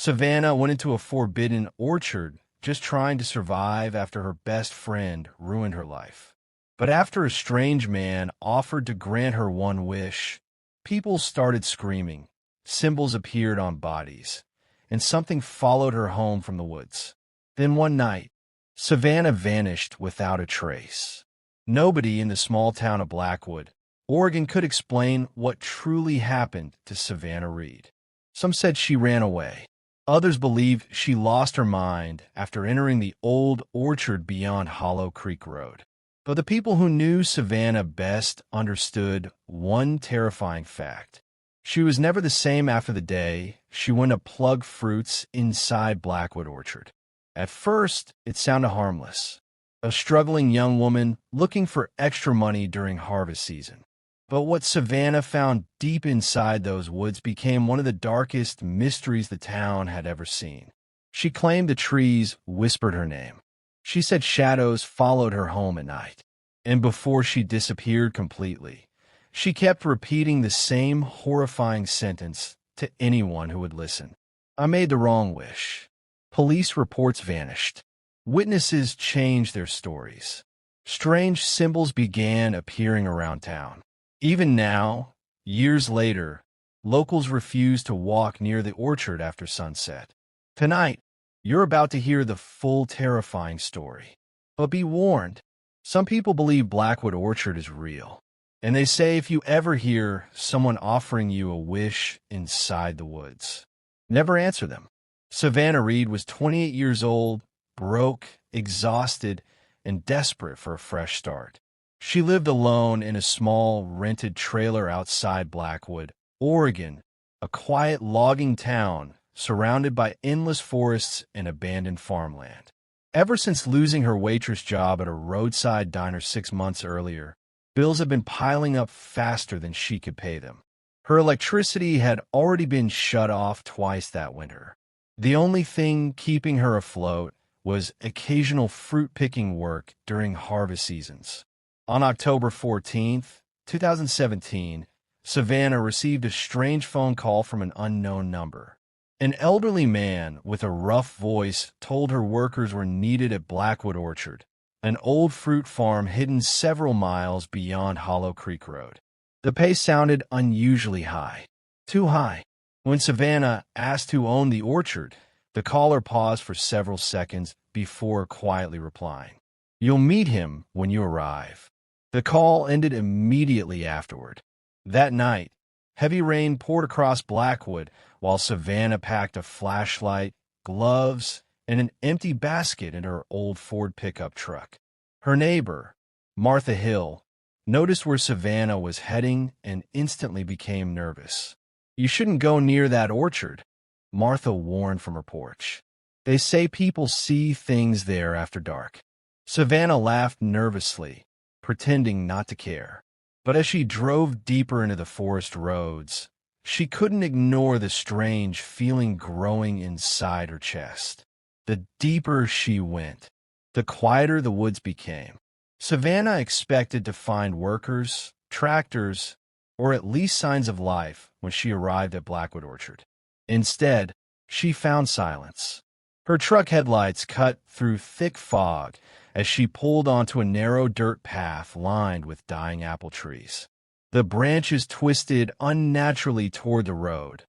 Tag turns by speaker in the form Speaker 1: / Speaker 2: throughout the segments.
Speaker 1: Savannah went into a forbidden orchard just trying to survive after her best friend ruined her life. But after a strange man offered to grant her one wish, people started screaming, symbols appeared on bodies, and something followed her home from the woods. Then one night, Savannah vanished without a trace. Nobody in the small town of Blackwood, Oregon, could explain what truly happened to Savannah Reed. Some said she ran away. Others believed she lost her mind after entering the old orchard beyond Hollow Creek Road. But the people who knew Savannah best understood one terrifying fact. She was never the same after the day she went to plug fruits inside Blackwood Orchard. At first, it sounded harmless. A struggling young woman looking for extra money during harvest season. But what Savannah found deep inside those woods became one of the darkest mysteries the town had ever seen. She claimed the trees whispered her name. She said shadows followed her home at night. And before she disappeared completely, she kept repeating the same horrifying sentence to anyone who would listen. I made the wrong wish. Police reports vanished. Witnesses changed their stories. Strange symbols began appearing around town. Even now, years later, locals refuse to walk near the orchard after sunset. Tonight, you're about to hear the full terrifying story. But be warned, some people believe Blackwood Orchard is real. And they say if you ever hear someone offering you a wish inside the woods, never answer them. Savannah Reed was 28 years old, broke, exhausted, and desperate for a fresh start. She lived alone in a small, rented trailer outside Blackwood, Oregon, a quiet logging town surrounded by endless forests and abandoned farmland. Ever since losing her waitress job at a roadside diner 6 months earlier, bills have been piling up faster than she could pay them. Her electricity had already been shut off twice that winter. The only thing keeping her afloat was occasional fruit-picking work during harvest seasons. On October 14, 2017, Savannah received a strange phone call from an unknown number. An elderly man with a rough voice told her workers were needed at Blackwood Orchard, an old fruit farm hidden several miles beyond Hollow Creek Road. The pay sounded unusually high. Too high. When Savannah asked who owned the orchard, the caller paused for several seconds before quietly replying, "You'll meet him when you arrive." The call ended immediately afterward. That night, heavy rain poured across Blackwood while Savannah packed a flashlight, gloves, and an empty basket in her old Ford pickup truck. Her neighbor, Martha Hill, noticed where Savannah was heading and instantly became nervous. "You shouldn't go near that orchard," Martha warned from her porch. "They say people see things there after dark." Savannah laughed nervously, pretending not to care. But as she drove deeper into the forest roads, she couldn't ignore the strange feeling growing inside her chest. The deeper she went, the quieter the woods became. Savannah expected to find workers, tractors, or at least signs of life when she arrived at Blackwood Orchard. Instead, she found silence. Her truck headlights cut through thick fog as she pulled onto a narrow dirt path lined with dying apple trees. The branches twisted unnaturally toward the road,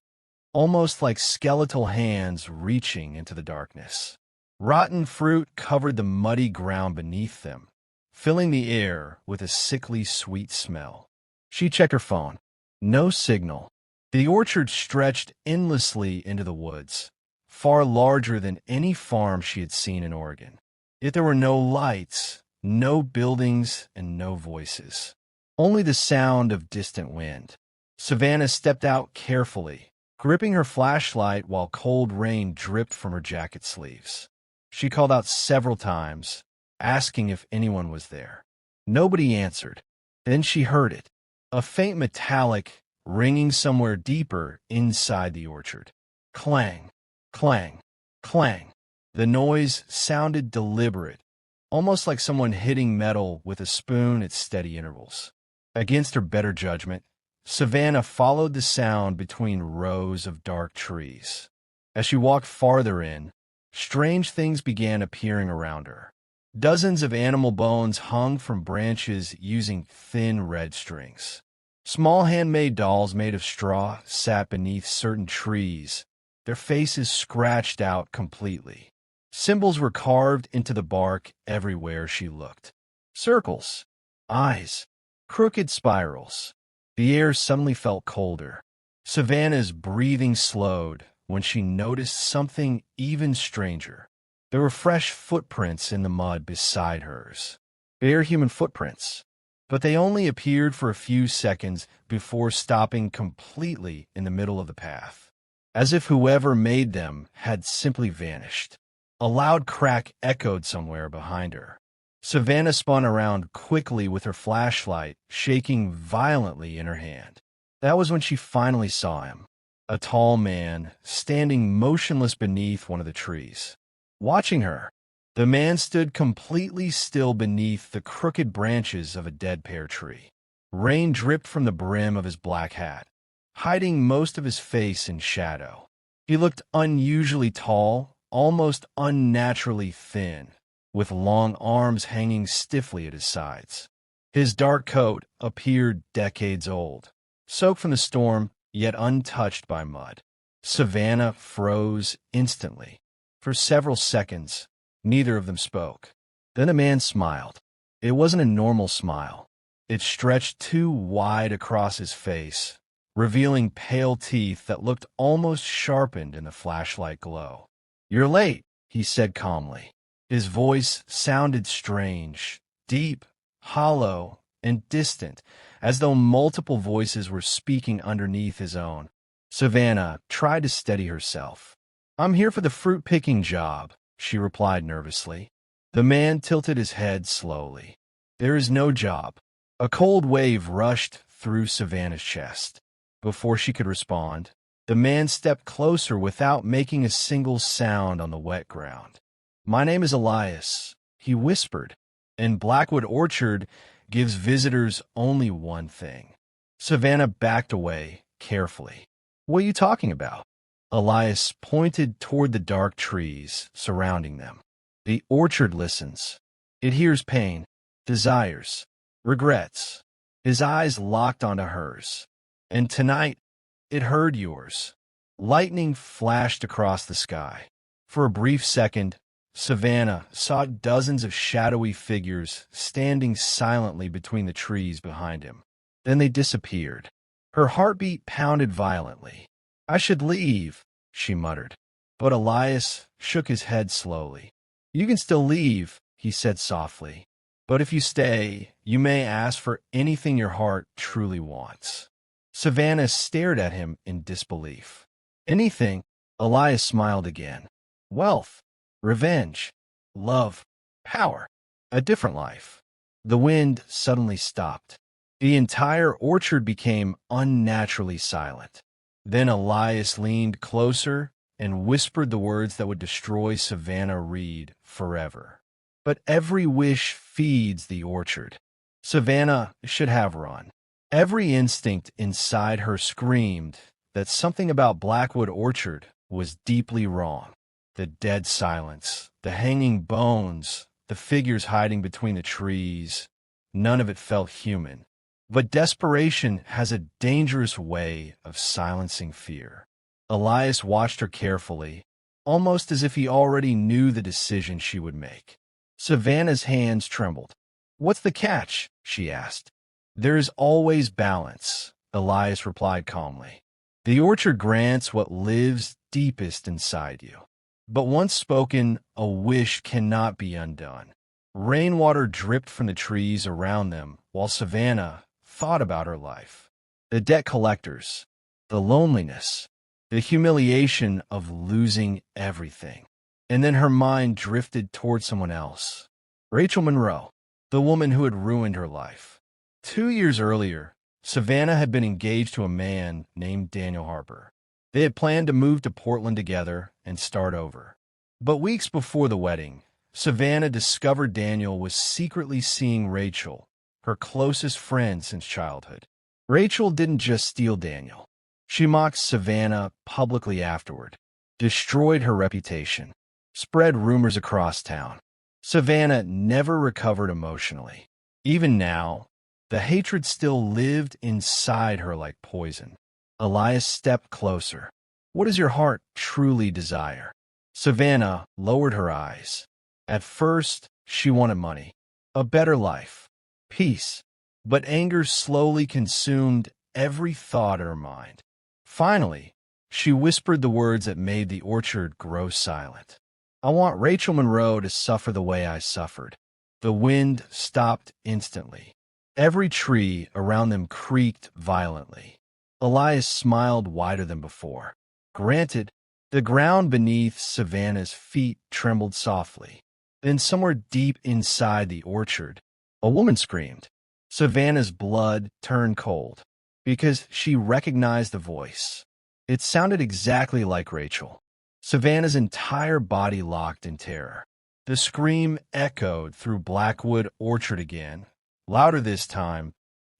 Speaker 1: almost like skeletal hands reaching into the darkness. Rotten fruit covered the muddy ground beneath them, filling the air with a sickly sweet smell. She checked her phone. No signal. The orchard stretched endlessly into the woods, far larger than any farm she had seen in Oregon. Yet there were no lights, no buildings, and no voices. Only the sound of distant wind. Savannah stepped out carefully, gripping her flashlight while cold rain dripped from her jacket sleeves. She called out several times, asking if anyone was there. Nobody answered. Then she heard it, a faint metallic ringing somewhere deeper inside the orchard. Clang, clang, clang. The noise sounded deliberate, almost like someone hitting metal with a spoon at steady intervals. Against her better judgment, Savannah followed the sound between rows of dark trees. As she walked farther in, strange things began appearing around her. Dozens of animal bones hung from branches using thin red strings. Small handmade dolls made of straw sat beneath certain trees, their faces scratched out completely. Symbols were carved into the bark everywhere she looked. Circles, eyes, crooked spirals. The air suddenly felt colder. Savannah's breathing slowed when she noticed something even stranger. There were fresh footprints in the mud beside hers. Bare human footprints. But they only appeared for a few seconds before stopping completely in the middle of the path, as if whoever made them had simply vanished. A loud crack echoed somewhere behind her. Savannah spun around quickly with her flashlight shaking violently in her hand. That was when she finally saw him, a tall man standing motionless beneath one of the trees. Watching her, the man stood completely still beneath the crooked branches of a dead pear tree. Rain dripped from the brim of his black hat, hiding most of his face in shadow. He looked unusually tall, almost unnaturally thin, with long arms hanging stiffly at his sides. His dark coat appeared decades old, soaked from the storm, yet untouched by mud. Savannah froze instantly. For several seconds, neither of them spoke. Then the man smiled. It wasn't a normal smile. It stretched too wide across his face, revealing pale teeth that looked almost sharpened in the flashlight glow. "You're late," he said calmly. His voice sounded strange, deep, hollow, and distant, as though multiple voices were speaking underneath his own. Savannah tried to steady herself. "I'm here for the fruit-picking job," she replied nervously. The man tilted his head slowly. "There is no job." A cold wave rushed through Savannah's chest. Before she could respond, the man stepped closer without making a single sound on the wet ground. "My name is Elias," he whispered, "and Blackwood Orchard gives visitors only one thing." Savannah backed away carefully. "What are you talking about?" Elias pointed toward the dark trees surrounding them. "The orchard listens. It hears pain, desires, regrets." His eyes locked onto hers. "And tonight, it heard yours." Lightning flashed across the sky. For a brief second, Savannah saw dozens of shadowy figures standing silently between the trees behind him. Then they disappeared. Her heartbeat pounded violently. "I should leave," she muttered. But Elias shook his head slowly. "You can still leave," he said softly. "But if you stay, you may ask for anything your heart truly wants." Savannah stared at him in disbelief. "Anything?" Elias smiled again. "Wealth, revenge, love, power, a different life." The wind suddenly stopped. The entire orchard became unnaturally silent. Then Elias leaned closer and whispered the words that would destroy Savannah Reed forever. "But every wish feeds the orchard." Savannah should have run. Every instinct inside her screamed that something about Blackwood Orchard was deeply wrong. The dead silence, the hanging bones, the figures hiding between the trees, none of it felt human. But desperation has a dangerous way of silencing fear. Elias watched her carefully, almost as if he already knew the decision she would make. Savannah's hands trembled. "What's the catch?" she asked. "There is always balance," Elias replied calmly. "The orchard grants what lives deepest inside you. But once spoken, a wish cannot be undone." Rainwater dripped from the trees around them while Savannah thought about her life. The debt collectors, the loneliness, the humiliation of losing everything. And then her mind drifted toward someone else. Rachel Monroe, the woman who had ruined her life. 2 years earlier, Savannah had been engaged to a man named Daniel Harper. They had planned to move to Portland together and start over. But weeks before the wedding, Savannah discovered Daniel was secretly seeing Rachel, her closest friend since childhood. Rachel didn't just steal Daniel. She mocked Savannah publicly afterward. destroyed her reputation, spread rumors across town. Savannah never recovered emotionally. Even now, the hatred still lived inside her like poison. Elias stepped closer. What does your heart truly desire? Savannah lowered her eyes. At first, she wanted money, a better life, peace. But anger slowly consumed every thought in her mind. Finally, she whispered the words that made the orchard grow silent. I want Rachel Monroe to suffer the way I suffered. The wind stopped instantly. Every tree around them creaked violently. Elias smiled wider than before. Granted, the ground beneath Savannah's feet trembled softly. Then somewhere deep inside the orchard, a woman screamed. Savannah's blood turned cold because she recognized the voice. It sounded exactly like Rachel. Savannah's entire body locked in terror. The scream echoed through Blackwood orchard again, louder this time,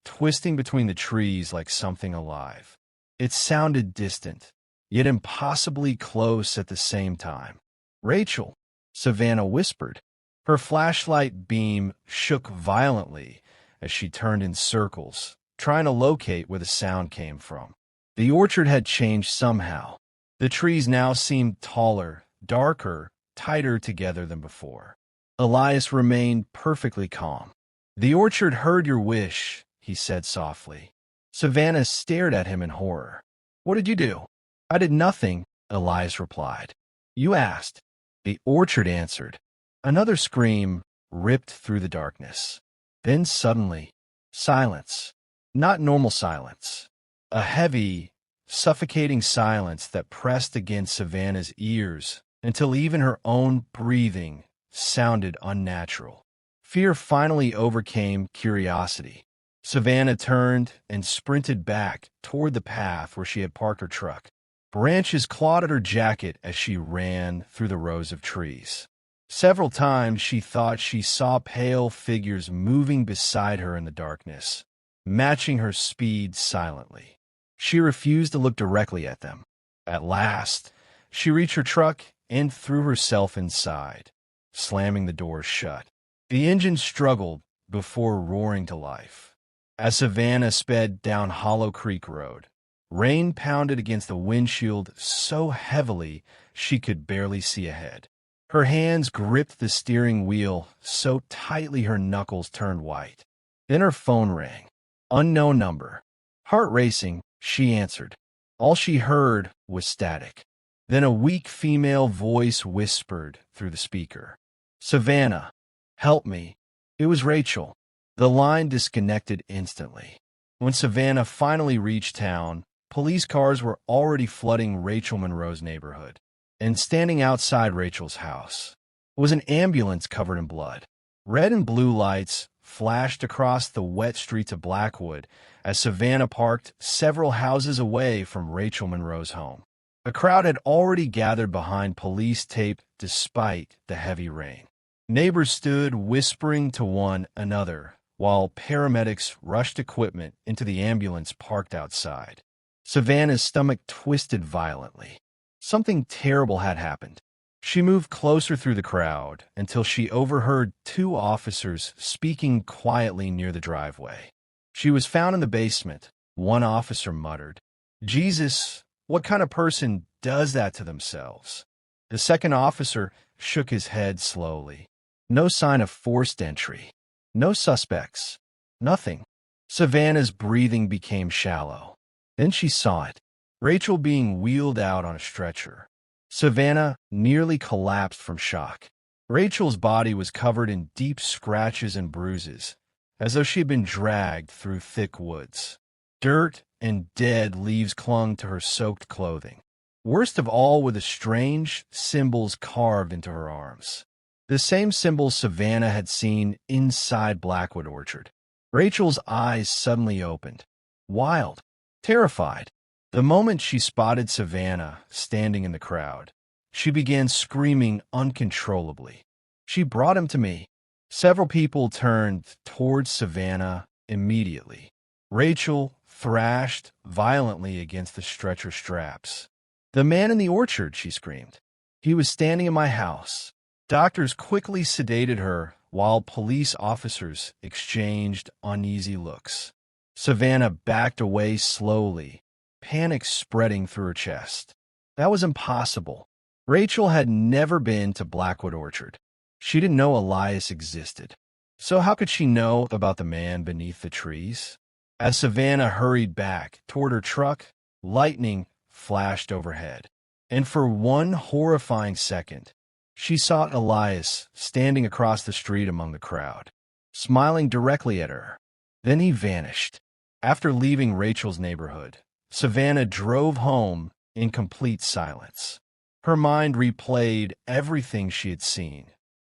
Speaker 1: twisting between the trees like something alive. It sounded distant, yet impossibly close at the same time. Rachel, Savannah whispered. Her flashlight beam shook violently as she turned in circles, trying to locate where the sound came from. The orchard had changed somehow. The trees now seemed taller, darker, tighter together than before. Elias remained perfectly calm. The orchard heard your wish, he said softly. Savannah stared at him in horror. What did you do? I did nothing, Elias replied. You asked. The orchard answered. Another scream ripped through the darkness. Then suddenly, silence. Not normal silence. A heavy, suffocating silence that pressed against Savannah's ears until even her own breathing sounded unnatural. Fear finally overcame curiosity. Savannah turned and sprinted back toward the path where she had parked her truck. Branches clawed at her jacket as she ran through the rows of trees. Several times she thought she saw pale figures moving beside her in the darkness, matching her speed silently. She refused to look directly at them. At last, she reached her truck and threw herself inside, slamming the doors shut. The engine struggled before roaring to life. As Savannah sped down Hollow Creek Road, rain pounded against the windshield so heavily she could barely see ahead. Her hands gripped the steering wheel so tightly her knuckles turned white. Then her phone rang. Unknown number. Heart racing, she answered. All she heard was static. Then a weak female voice whispered through the speaker. Savannah, help me. It was Rachel. The line disconnected instantly. When Savannah finally reached town, police cars were already flooding Rachel Monroe's neighborhood. And standing outside Rachel's house was an ambulance covered in blood. Red and blue lights flashed across the wet streets of Blackwood as Savannah parked several houses away from Rachel Monroe's home. A crowd had already gathered behind police tape despite the heavy rain. Neighbors stood whispering to one another while paramedics rushed equipment into the ambulance parked outside. Savannah's stomach twisted violently. Something terrible had happened. She moved closer through the crowd until she overheard two officers speaking quietly near the driveway. She was found in the basement. One officer muttered, Jesus, what kind of person does that to themselves? The second officer shook his head slowly. No sign of forced entry. No suspects. Nothing. Savannah's breathing became shallow. Then she saw it. Rachel being wheeled out on a stretcher. Savannah nearly collapsed from shock. Rachel's body was covered in deep scratches and bruises, as though she had been dragged through thick woods. Dirt and dead leaves clung to her soaked clothing. Worst of all were the strange symbols carved into her arms. The same symbols Savannah had seen inside Blackwood Orchard. Rachel's eyes suddenly opened, wild, terrified. The moment she spotted Savannah standing in the crowd, she began screaming uncontrollably. She brought him to me. Several people turned towards Savannah immediately. Rachel thrashed violently against the stretcher straps. "The man in the orchard," she screamed. "He was standing in my house." Doctors quickly sedated her while police officers exchanged uneasy looks. Savannah backed away slowly, panic spreading through her chest. That was impossible. Rachel had never been to Blackwood Orchard. She didn't know Elias existed. So how could she know about the man beneath the trees? As Savannah hurried back toward her truck, lightning flashed overhead. And for one horrifying second, she saw Elias standing across the street among the crowd, smiling directly at her. Then he vanished. After leaving Rachel's neighborhood, Savannah drove home in complete silence. Her mind replayed everything she had seen.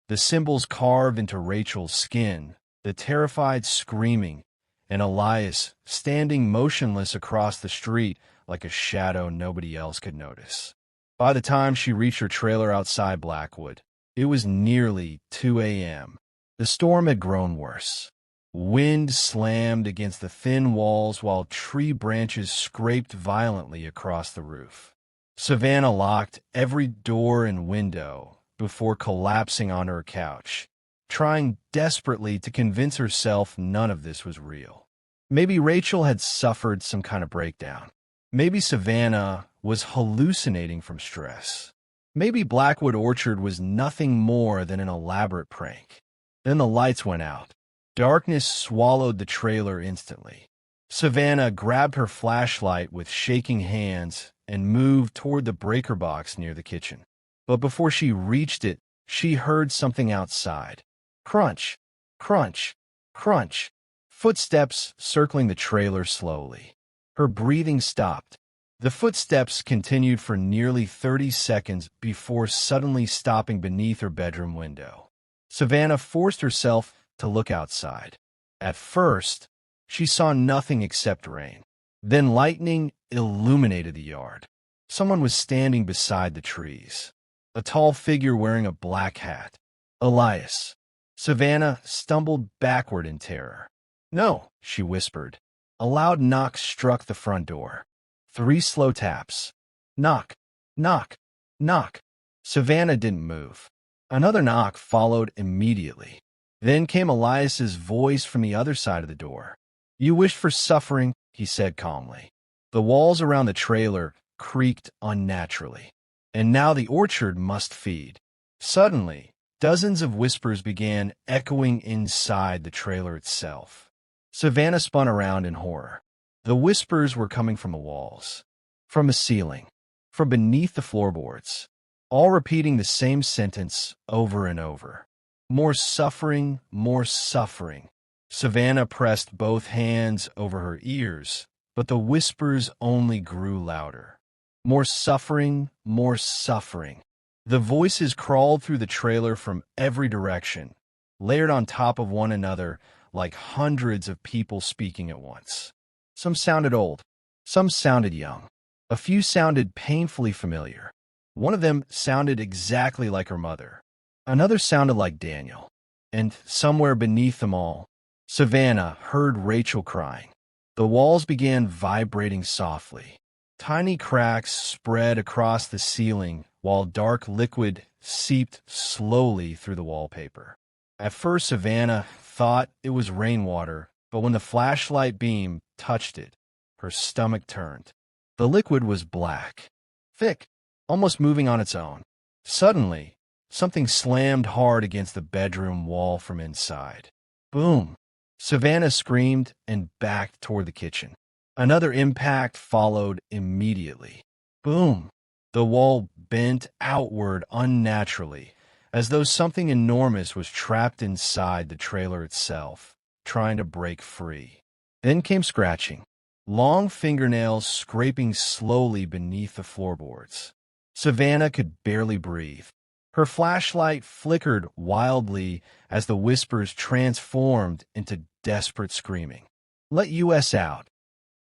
Speaker 1: The symbols carved into Rachel's skin, the terrified screaming, and Elias standing motionless across the street like a shadow nobody else could notice. By the time she reached her trailer outside Blackwood, it was nearly 2 a.m. The storm had grown worse. Wind slammed against the thin walls while tree branches scraped violently across the roof. Savannah locked every door and window before collapsing on her couch, trying desperately to convince herself none of this was real. Maybe Rachel had suffered some kind of breakdown. Maybe Savannah was hallucinating from stress. Maybe Blackwood Orchard was nothing more than an elaborate prank. Then the lights went out. Darkness swallowed the trailer instantly. Savannah grabbed her flashlight with shaking hands and moved toward the breaker box near the kitchen. But before she reached it, she heard something outside. Crunch, crunch, crunch. Footsteps circling the trailer slowly. Her breathing stopped. The footsteps continued for nearly 30 seconds before suddenly stopping beneath her bedroom window. Savannah forced herself to look outside. At first, she saw nothing except rain. Then lightning illuminated the yard. Someone was standing beside the trees. A tall figure wearing a black hat. Elias. Savannah stumbled backward in terror. "No," she whispered. A loud knock struck the front door. 3 slow taps. Knock, knock, knock. Savannah didn't move. Another knock followed immediately. Then came Elias's voice from the other side of the door. "You wished for suffering," he said calmly. The walls around the trailer creaked unnaturally. And now the orchard must feed. Suddenly, dozens of whispers began echoing inside the trailer itself. Savannah spun around in horror. The whispers were coming from the walls, from the ceiling, from beneath the floorboards, all repeating the same sentence over and over. More suffering, more suffering. Savannah pressed both hands over her ears, but the whispers only grew louder. More suffering, more suffering. The voices crawled through the trailer from every direction, layered on top of one another like hundreds of people speaking at once. Some sounded old, some sounded young. A few sounded painfully familiar. One of them sounded exactly like her mother. Another sounded like Daniel. And somewhere beneath them all, Savannah heard Rachel crying. The walls began vibrating softly. Tiny cracks spread across the ceiling while dark liquid seeped slowly through the wallpaper. At first, Savannah thought it was rainwater, but when the flashlight beam touched it, her stomach turned. The liquid was black, thick, almost moving on its own. Suddenly, something slammed hard against the bedroom wall from inside. Boom! Savannah screamed and backed toward the kitchen. Another impact followed immediately. Boom! The wall bent outward unnaturally, as though something enormous was trapped inside the trailer itself, trying to break free. Then came scratching, long fingernails scraping slowly beneath the floorboards. Savannah could barely breathe. Her flashlight flickered wildly as the whispers transformed into desperate screaming. "Let us out."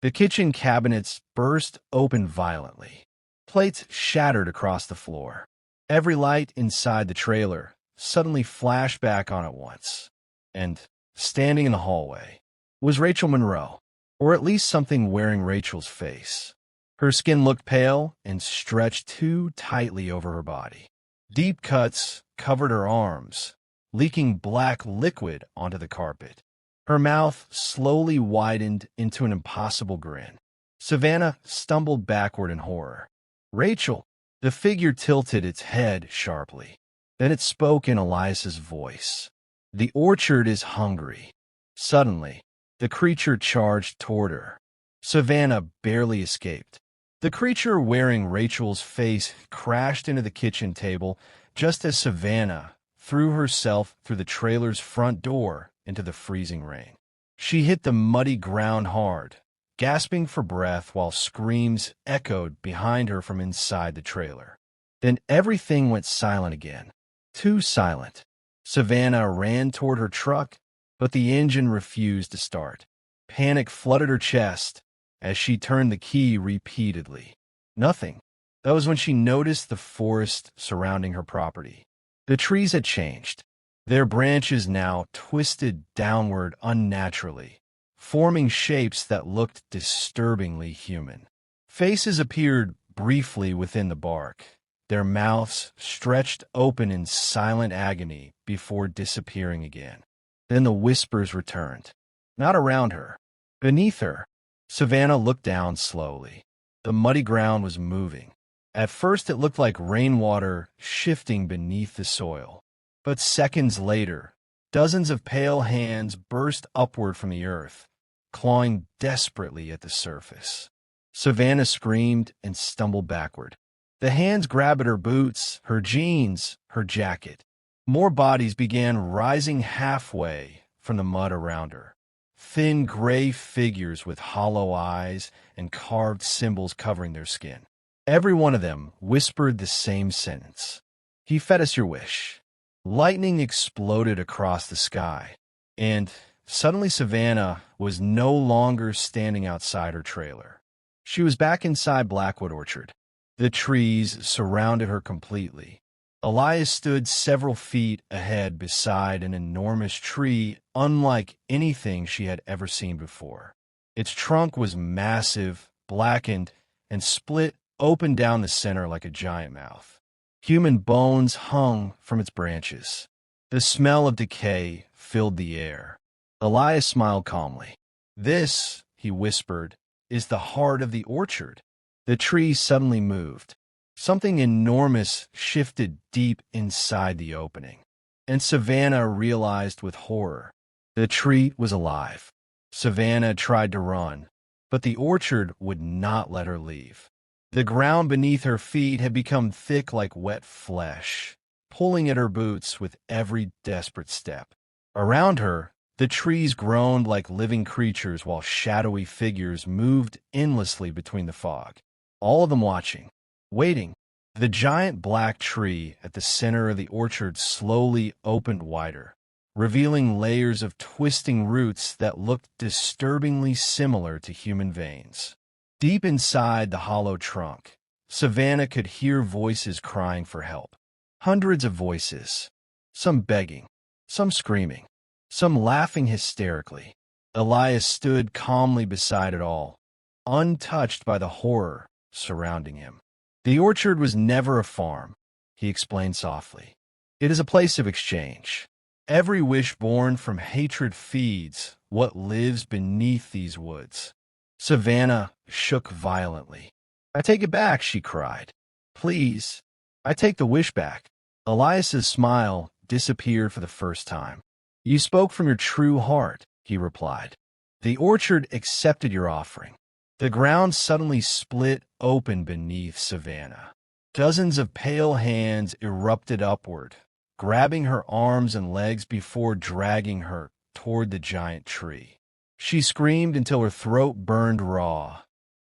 Speaker 1: The kitchen cabinets burst open violently. Plates shattered across the floor. Every light inside the trailer suddenly flashed back on at once. And, standing in the hallway, was Rachel Monroe, or at least something wearing Rachel's face. Her skin looked pale and stretched too tightly over her body. Deep cuts covered her arms, leaking black liquid onto the carpet. Her mouth slowly widened into an impossible grin. Savannah stumbled backward in horror. "Rachel!" The figure tilted its head sharply. Then it spoke in Elias's voice. "The orchard is hungry." Suddenly, the creature charged toward her. Savannah barely escaped. The creature wearing Rachel's face crashed into the kitchen table just as Savannah threw herself through the trailer's front door into the freezing rain. She hit the muddy ground hard, gasping for breath while screams echoed behind her from inside the trailer. Then everything went silent again. Too silent. Savannah ran toward her truck, but the engine refused to start. Panic flooded her chest as she turned the key repeatedly. Nothing. That was when she noticed the forest surrounding her property. The trees had changed. Their branches now twisted downward unnaturally, forming shapes that looked disturbingly human. Faces appeared briefly within the bark, their mouths stretched open in silent agony before disappearing again. Then the whispers returned. Not around her. Beneath her. Savannah looked down slowly. The muddy ground was moving. At first it looked like rainwater shifting beneath the soil. But seconds later, dozens of pale hands burst upward from the earth, clawing desperately at the surface. Savannah screamed and stumbled backward. The hands grabbed at her boots, her jeans, her jacket. More bodies began rising halfway from the mud around her. Thin gray figures with hollow eyes and carved symbols covering their skin. Every one of them whispered the same sentence. "He fed us your wish." Lightning exploded across the sky, and suddenly Savannah was no longer standing outside her trailer. She was back inside Blackwood Orchard. The trees surrounded her completely. Elias stood several feet ahead beside an enormous tree unlike anything she had ever seen before. Its trunk was massive, blackened, and split open down the center like a giant mouth. Human bones hung from its branches. The smell of decay filled the air. Elias smiled calmly. "This," he whispered, "is the heart of the orchard." The tree suddenly moved. Something enormous shifted deep inside the opening. And Savannah realized with horror. The tree was alive. Savannah tried to run, but the orchard would not let her leave. The ground beneath her feet had become thick like wet flesh, pulling at her boots with every desperate step. Around her, the trees groaned like living creatures while shadowy figures moved endlessly between the fog. All of them watching, waiting. The giant black tree at the center of the orchard slowly opened wider, revealing layers of twisting roots that looked disturbingly similar to human veins. Deep inside the hollow trunk, Savannah could hear voices crying for help. Hundreds of voices, some begging, some screaming, some laughing hysterically. Elias stood calmly beside it all, untouched by the horror surrounding him. "The orchard was never a farm," he explained softly. "It is a place of exchange. Every wish born from hatred feeds what lives beneath these woods." Savannah shook violently. "I take it back," she cried. "Please, I take the wish back." Elias's smile disappeared for the first time. "You spoke from your true heart," he replied. "The orchard accepted your offering." The ground suddenly split open beneath Savannah. Dozens of pale hands erupted upward, grabbing her arms and legs before dragging her toward the giant tree. She screamed until her throat burned raw,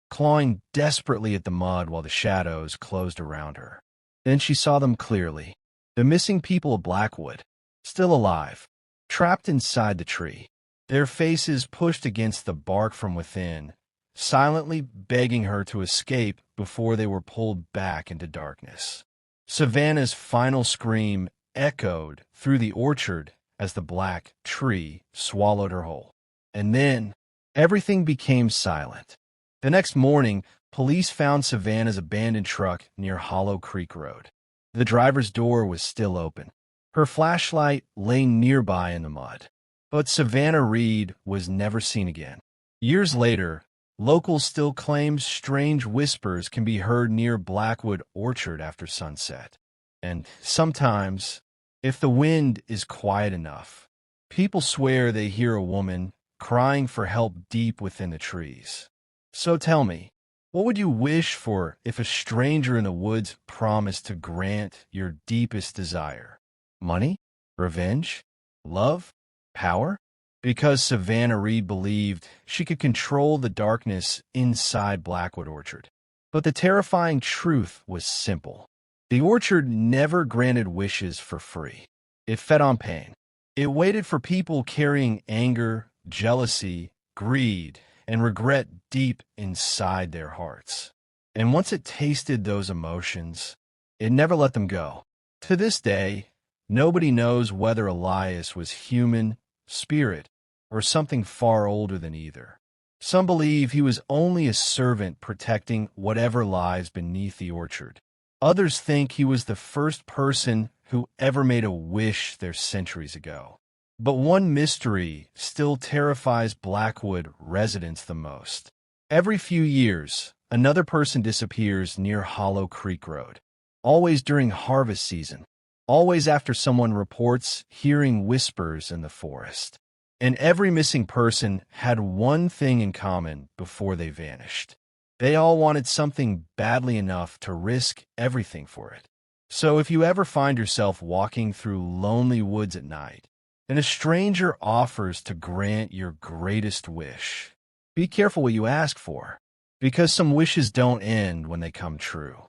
Speaker 1: clawing desperately at the mud while the shadows closed around her. Then she saw them clearly. The missing people of Blackwood, still alive, trapped inside the tree, their faces pushed against the bark from within, silently begging her to escape before they were pulled back into darkness. Savannah's final scream echoed through the orchard as the black tree swallowed her whole. And then everything became silent. The next morning, police found Savannah's abandoned truck near Hollow Creek Road. The driver's door was still open. Her flashlight lay nearby in the mud. But Savannah Reed was never seen again. Years later, locals still claim strange whispers can be heard near Blackwood Orchard after sunset. And sometimes, if the wind is quiet enough, people swear they hear a woman crying for help deep within the trees. So tell me, what would you wish for if a stranger in the woods promised to grant your deepest desire? Money? Revenge? Love? Power? Because Savannah Reed believed she could control the darkness inside Blackwood Orchard. But the terrifying truth was simple. The orchard never granted wishes for free. It fed on pain. It waited for people carrying anger, jealousy, greed, and regret deep inside their hearts. And once it tasted those emotions, it never let them go. To this day, nobody knows whether Elias was human, spirit, or something far older than either. Some believe he was only a servant protecting whatever lies beneath the orchard. Others think he was the first person who ever made a wish there centuries ago. But one mystery still terrifies Blackwood residents the most. Every few years, another person disappears near Hollow Creek Road, always during harvest season, always after someone reports hearing whispers in the forest. And every missing person had one thing in common before they vanished. They all wanted something badly enough to risk everything for it. So if you ever find yourself walking through lonely woods at night, and a stranger offers to grant your greatest wish, be careful what you ask for, because some wishes don't end when they come true.